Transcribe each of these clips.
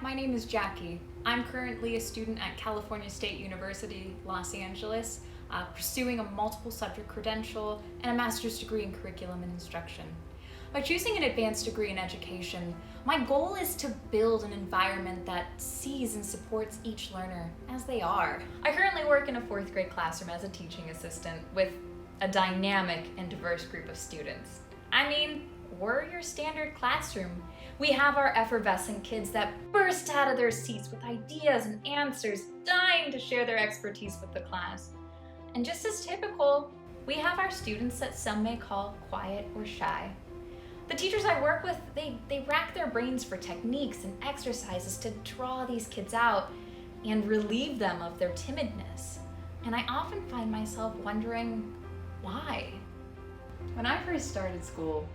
my name is Jackie. I'm currently a student at California State University, Los Angeles, pursuing a multiple subject credential and a master's degree in curriculum and instruction. By choosing an advanced degree in education, my goal is to build an environment that sees and supports each learner as they are. I currently work in a 4th grade classroom as a teaching assistant with a dynamic and diverse group of students. I mean, we're your standard classroom. We have our effervescent kids that burst out of their seats with ideas and answers, dying to share their expertise with the class. And just as typical, we have our students that some may call quiet or shy. The teachers I work with, they rack their brains for techniques and exercises to draw these kids out and relieve them of their timidness. And I often find myself wondering, why? When I first started school,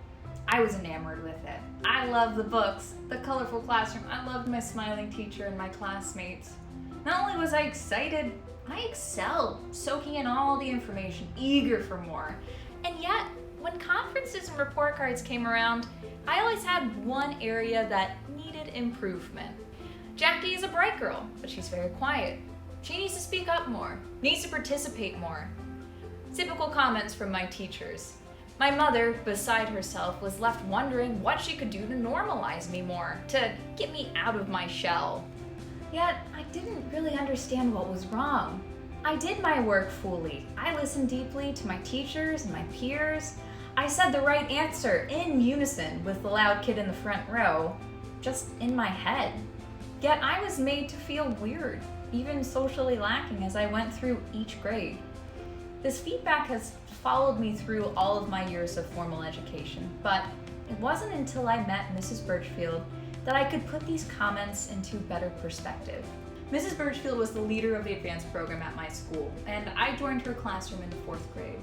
I was enamored with it. I loved the books, the colorful classroom. I loved my smiling teacher and my classmates. Not only was I excited, I excelled, soaking in all the information, eager for more. And yet, when conferences and report cards came around, I always had one area that needed improvement. Jackie is a bright girl, but she's very quiet. She needs to speak up more, needs to participate more. Typical comments from my teachers. My mother, beside herself, was left wondering what she could do to normalize me more, to get me out of my shell. Yet, I didn't really understand what was wrong. I did my work fully. I listened deeply to my teachers and my peers. I said the right answer in unison with the loud kid in the front row, just in my head. Yet I was made to feel weird, even socially lacking as I went through each grade. This feedback has followed me through all of my years of formal education, but it wasn't until I met Mrs. Birchfield that I could put these comments into better perspective. Mrs. Birchfield was the leader of the advanced program at my school, and I joined her classroom in the 4th grade.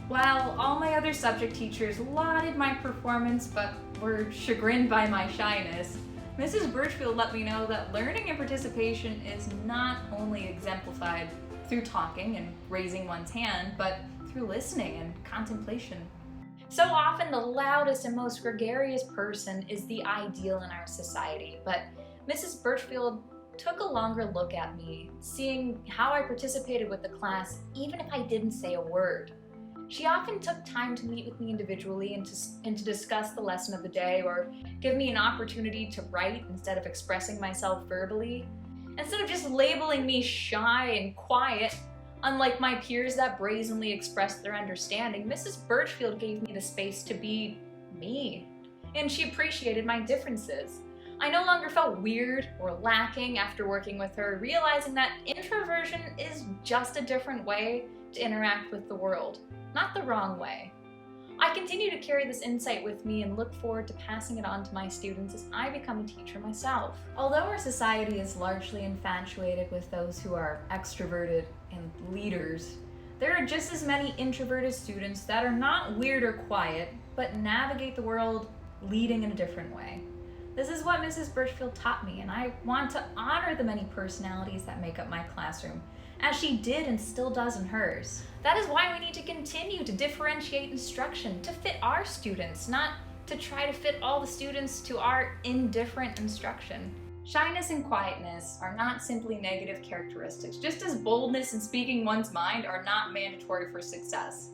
While all my other subject teachers lauded my performance but were chagrined by my shyness, Mrs. Birchfield let me know that learning and participation is not only exemplified through talking and raising one's hand, but through listening and contemplation. So often the loudest and most gregarious person is the ideal in our society, but Mrs. Birchfield took a longer look at me, seeing how I participated with the class even if I didn't say a word. She often took time to meet with me individually and to discuss the lesson of the day or give me an opportunity to write instead of expressing myself verbally. Instead of just labeling me shy and quiet, unlike my peers that brazenly expressed their understanding, Mrs. Birchfield gave me the space to be me, and she appreciated my differences. I no longer felt weird or lacking after working with her, realizing that introversion is just a different way to interact with the world, not the wrong way. I continue to carry this insight with me and look forward to passing it on to my students as I become a teacher myself. Although our society is largely infatuated with those who are extroverted and leaders, there are just as many introverted students that are not weird or quiet, but navigate the world leading in a different way. This is what Mrs. Birchfield taught me, and I want to honor the many personalities that make up my classroom, as she did and still does in hers. That is why we need to continue to differentiate instruction to fit our students, not to try to fit all the students to our indifferent instruction. Shyness and quietness are not simply negative characteristics, just as boldness and speaking one's mind are not mandatory for success.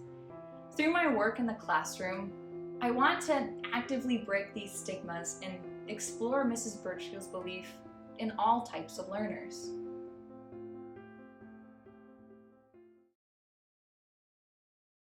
Through my work in the classroom, I want to actively break these stigmas and explore Mrs. Birchfield's belief in all types of learners.